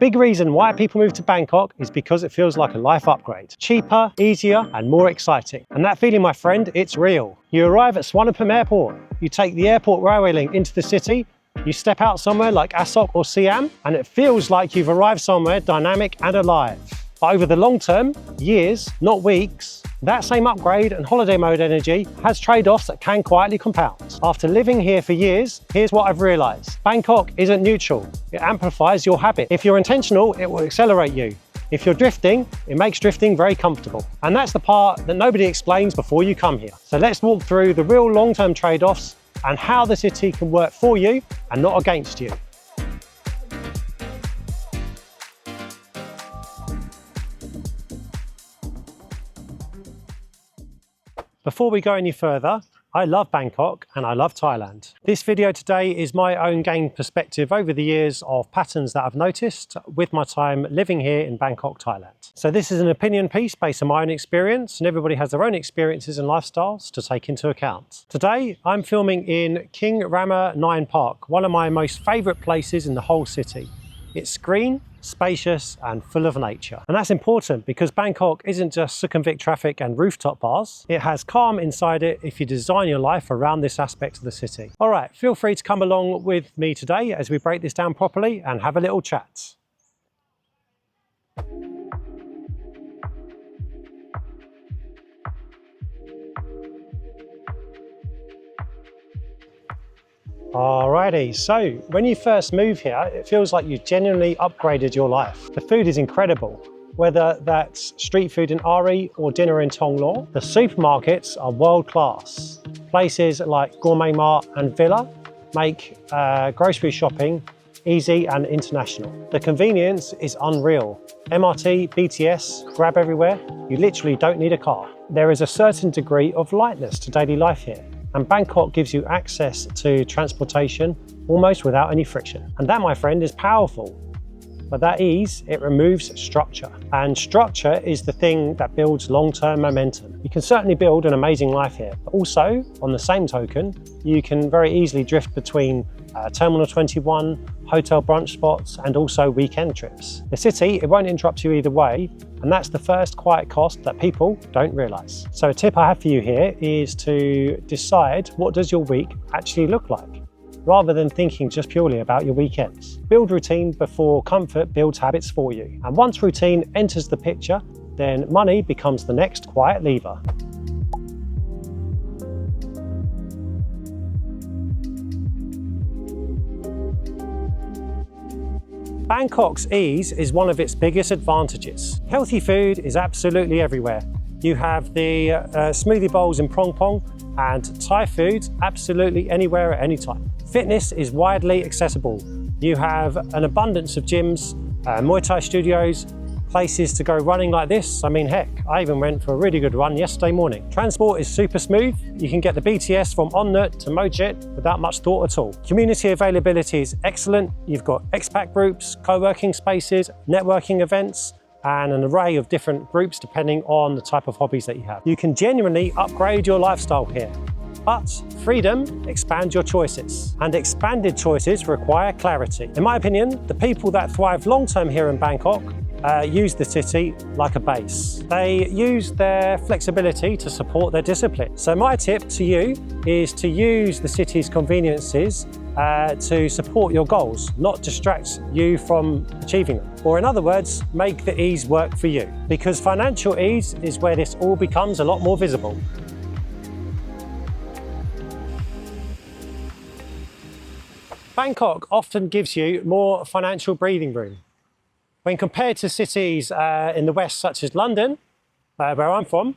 big reason why people move to Bangkok is because it feels like a life upgrade. Cheaper, easier, and more exciting. And that feeling, my friend, it's real. You arrive at Suvarnabhumi Airport, you take the airport railway link into the city, you step out somewhere like Asok or Siam, and it feels like you've arrived somewhere dynamic and alive. But over the long term, years, not weeks, that same upgrade and holiday mode energy has trade-offs that can quietly compound. After living here for years, here's what I've realised. Bangkok isn't neutral. It amplifies your habit. If you're intentional, it will accelerate you. If you're drifting, it makes drifting very comfortable. And that's the part that nobody explains before you come here. So let's walk through the real long-term trade-offs and how the city can work for you and not against you. Before we go any further, I love Bangkok and I love Thailand. This video today is my own gained perspective over the years of patterns that I've noticed with my time living here in Bangkok, Thailand. So this is an opinion piece based on my own experience, and everybody has their own experiences and lifestyles to take into account. Today, I'm filming in King Rama 9 Park, one of my most favourite places in the whole city. It's green, spacious and full of nature. And that's important because Bangkok isn't just Sukhumvit traffic and rooftop bars. It has calm inside it if you design your life around this aspect of the city. All right, feel free to come along with me today as we break this down properly and have a little chat. Alrighty, so when you first move here, it feels like you've genuinely upgraded your life. The food is incredible, whether that's street food in Ari or dinner in Thong Lo. The supermarkets are world class. Places like Gourmet Mart and Villa make grocery shopping easy and international. The convenience is unreal. MRT, BTS, Grab everywhere. You literally don't need a car. There is a certain degree of lightness to daily life here. And Bangkok gives you access to transportation almost without any friction. And that, my friend, is powerful. But that ease, it removes structure. And structure is the thing that builds long-term momentum. You can certainly build an amazing life here. But also, on the same token, you can very easily drift between Terminal 21, hotel brunch spots, and also weekend trips. The city, it won't interrupt you either way, and that's the first quiet cost that people don't realise. So a tip I have for you here is to decide what does your week actually look like, rather than thinking just purely about your weekends. Build routine before comfort builds habits for you. And once routine enters the picture, then money becomes the next quiet lever. Bangkok's ease is one of its biggest advantages. Healthy food is absolutely everywhere. You have the smoothie bowls in Prong Pong and Thai food absolutely anywhere at any time. Fitness is widely accessible. You have an abundance of gyms, Muay Thai studios, places to go running like this. I mean, heck, I even went for a really good run yesterday morning. Transport is super smooth. You can get the BTS from Onnut to Mojit without much thought at all. Community availability is excellent. You've got expat groups, co-working spaces, networking events, and an array of different groups depending on the type of hobbies that you have. You can genuinely upgrade your lifestyle here. But freedom expands your choices, and expanded choices require clarity. In my opinion, the people that thrive long-term here in Bangkok use the city like a base. They use their flexibility to support their discipline. So my tip to you is to use the city's conveniences to support your goals, not distract you from achieving them. Or in other words, make the ease work for you. Because financial ease is where this all becomes a lot more visible. Bangkok often gives you more financial breathing room. When compared to cities in the West, such as London, where I'm from,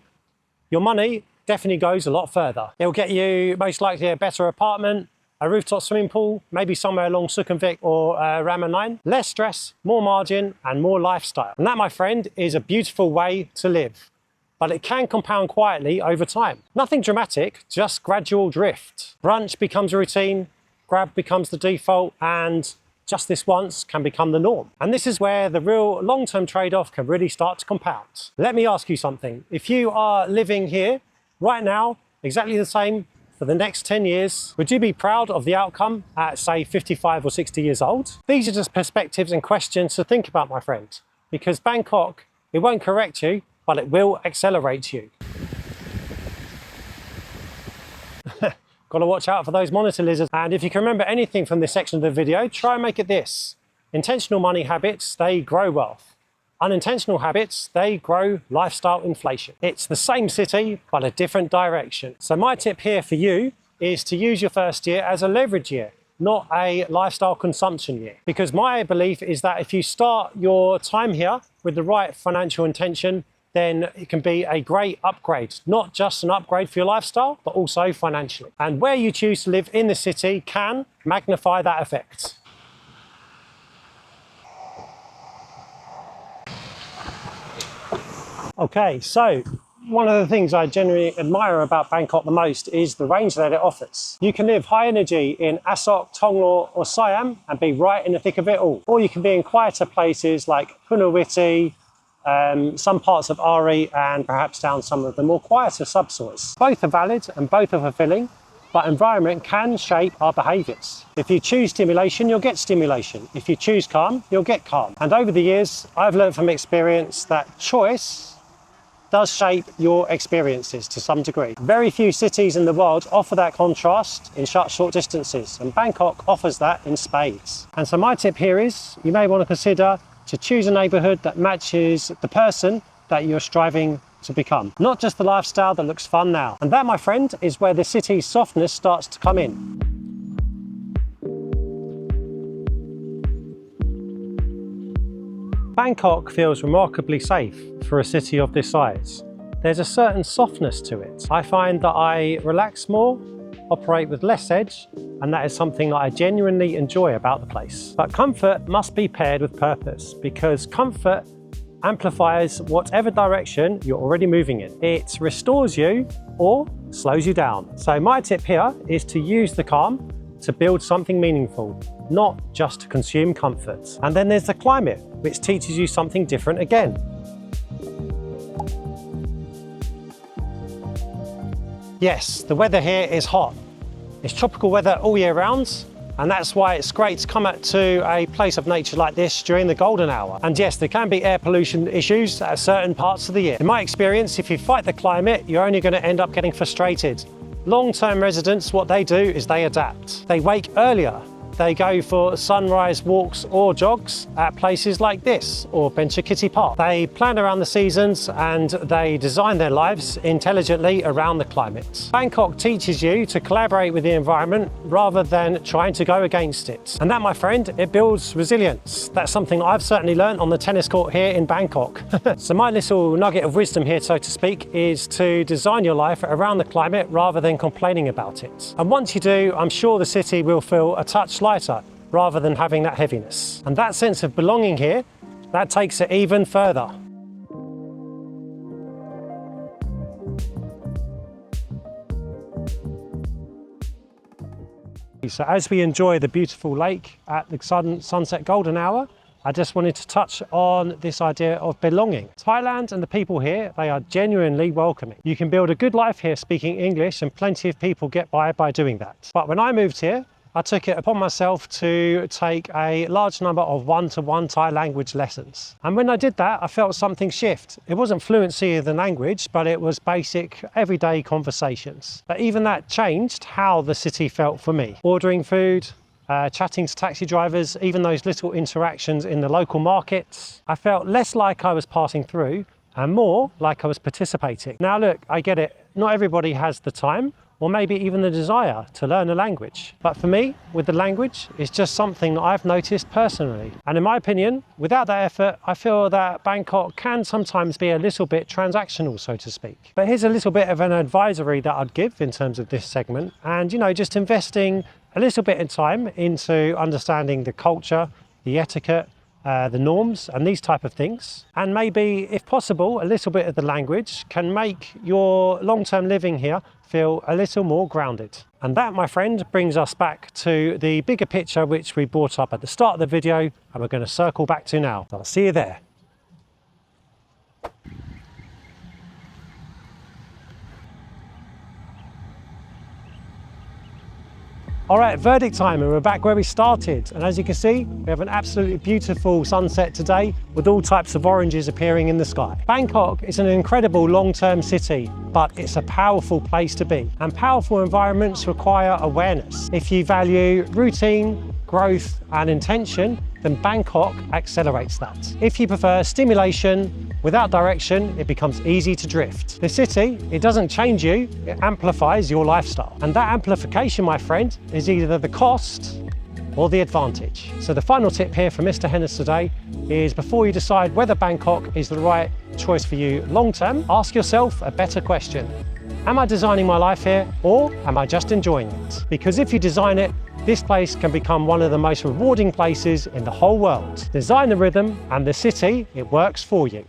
your money definitely goes a lot further. It'll get you most likely a better apartment, a rooftop swimming pool, maybe somewhere along Sukhumvit or Rama 9. Less stress, more margin, and more lifestyle. And that, my friend, is a beautiful way to live. But it can compound quietly over time. Nothing dramatic, just gradual drift. Brunch becomes a routine, Grab becomes the default, and just this once can become the norm. And this is where the real long-term trade-off can really start to compound. Let me ask you something. If you are living here right now, exactly the same for for the next 10 years? Would you be proud of the outcome at, say, 55 or 60 years old? These are just perspectives and questions to think about, my friend, because Bangkok, it won't correct you, but it will accelerate you. Got to watch out for those monitor lizards. And if you can remember anything from this section of the video, try and make it this. Intentional money habits, they grow wealth. Unintentional habits, they grow lifestyle inflation. It's the same city, but a different direction. So my tip here for you is to use your first year as a leverage year, not a lifestyle consumption year. Because my belief is that if you start your time here with the right financial intention, then it can be a great upgrade, not just an upgrade for your lifestyle, but also financially. And where you choose to live in the city can magnify that effect. Okay, so one of the things I generally admire about Bangkok the most is the range that it offers. You can live high energy in Asok, Tonglo or Siam and be right in the thick of it all. Or you can be in quieter places like Punawiti, some parts of Ari and perhaps down some of the more quieter subsoils. Both are valid and both are fulfilling, but environment can shape our behaviours. If you choose stimulation, you'll get stimulation. If you choose calm, you'll get calm. And over the years, I've learned from experience that choice does shape your experiences to some degree. Very few cities in the world offer that contrast in such short distances, and Bangkok offers that in spades. And so my tip here is, you may want to consider to choose a neighbourhood that matches the person that you're striving to become, not just the lifestyle that looks fun now. And that, my friend, is where the city's softness starts to come in. Bangkok feels remarkably safe for a city of this size. There's a certain softness to it. I find that I relax more, operate with less edge, and that is something that I genuinely enjoy about the place. But comfort must be paired with purpose, because comfort amplifies whatever direction you're already moving in. It restores you or slows you down. So my tip here is to use the calm to build something meaningful, not just to consume comfort. And then there's the climate, which teaches you something different again. Yes, the weather here is hot. It's tropical weather all year round, and that's why it's great to come out to a place of nature like this during the golden hour. And yes, there can be air pollution issues at certain parts of the year. In my experience, if you fight the climate, you're only going to end up getting frustrated. Long-term residents, what they do is they adapt. They wake earlier. They go for sunrise walks or jogs at places like this or Bencher Kitty Park. They plan around the seasons and they design their lives intelligently around the climate. Bangkok teaches you to collaborate with the environment rather than trying to go against it. And that, my friend, it builds resilience. That's something I've certainly learned on the tennis court here in Bangkok. So my little nugget of wisdom here, so to speak, is to design your life around the climate rather than complaining about it. And once you do, I'm sure the city will feel a touch lighter rather than having that heaviness. And that sense of belonging here, that takes it even further. So as we enjoy the beautiful lake at the sunset golden hour, I just wanted to touch on this idea of belonging. Thailand and the people here, they are genuinely welcoming. You can build a good life here speaking English, and plenty of people get by doing that. But when I moved here, I took it upon myself to take a large number of one-to-one Thai language lessons. And when I did that, I felt something shift. It wasn't fluency of the language, but it was basic everyday conversations. But even that changed how the city felt for me. Ordering food, chatting to taxi drivers, even those little interactions in the local markets. I felt less like I was passing through and more like I was participating. Now look, I get it. Not everybody has the time or maybe even the desire to learn a language. But for me, with the language, it's just something that I've noticed personally. And in my opinion, without that effort, I feel that Bangkok can sometimes be a little bit transactional, so to speak. But here's a little bit of an advisory that I'd give in terms of this segment. And, you know, just investing a little bit of time into understanding the culture, the etiquette, the norms and these type of things. And maybe, if possible, a little bit of the language can make your long-term living here feel a little more grounded. And that, my friend, brings us back to the bigger picture which we brought up at the start of the video and we're going to circle back to now. So I'll see you there. All right, verdict time, and we're back where we started. And as you can see, we have an absolutely beautiful sunset today with all types of oranges appearing in the sky. Bangkok is an incredible long-term city, but it's a powerful place to be. And powerful environments require awareness. If you value routine, growth, and intention, then Bangkok accelerates that. If you prefer stimulation without direction, it becomes easy to drift. The city, it doesn't change you, it amplifies your lifestyle. And that amplification, my friend, is either the cost or the advantage. So the final tip here from Mr. Henners today is, before you decide whether Bangkok is the right choice for you long term, ask yourself a better question. Am I designing my life here, or am I just enjoying it? Because if you design it, this place can become one of the most rewarding places in the whole world. Design the rhythm and the city, it works for you.